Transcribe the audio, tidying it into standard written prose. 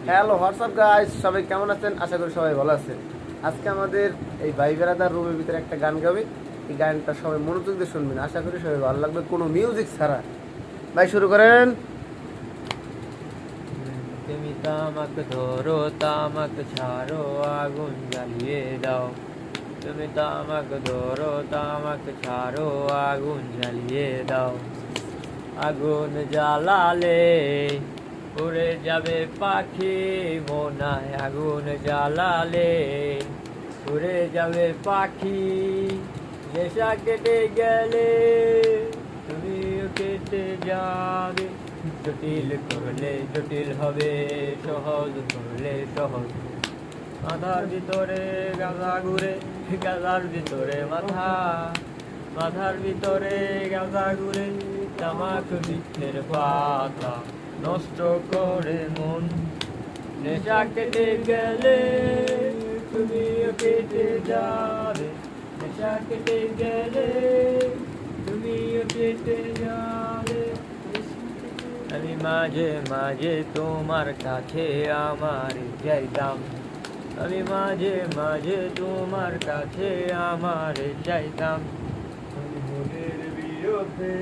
Hello WhatsApp guys, সবাই কেমন আছেন? আশা করি সবাই ভালো আছেন। আজকে আমাদের এই ভাই বেড়াদার রুমের ভিতরে একটা গান গাবে। এই গানটা সবাই মনোযোগ দিয়ে শুনবেন, আশা করি সবাই ভালো লাগবে, কোনো মিউজিক ছাড়া। ভাই শুরু করেন। তুমি তামাক ধরো, তামাক ছাড়ো, আগুন জ্বালিয়ে দাও। তুমি তামাক ধরো, তামাক ছাড়ো, আগুন জ্বালিয়ে দাও। আগুন জ্বালালে উড়ে যাবে পাখি মনায়, আগুন জ্বালালে উড়ে যাবে পাখি। নেশা কেটে গেলে তুমিও কেটে যাবে। জটিল করলে জটিল হবে, সহজ করলে সহজ। মাথার ভিতরে গাঁজা ঘুরে, গাঁজার ভিতরে মাথা, মাথার ভিতরে গাঁজা ঘুরে। তামাক বৃক্ষের পাতা নষ্ট করে মন। নেশা কেটে গেলে তুমিও কেটে যাবে। নেশা কেটে গেলে তুমিও কেটে যাবে। আমি মাঝে মাঝে তোমার কাছে আমার চাইতাম। আমি মাঝে মাঝে তোমার কাছে আমার চাইতাম। মনের বিরুদ্ধে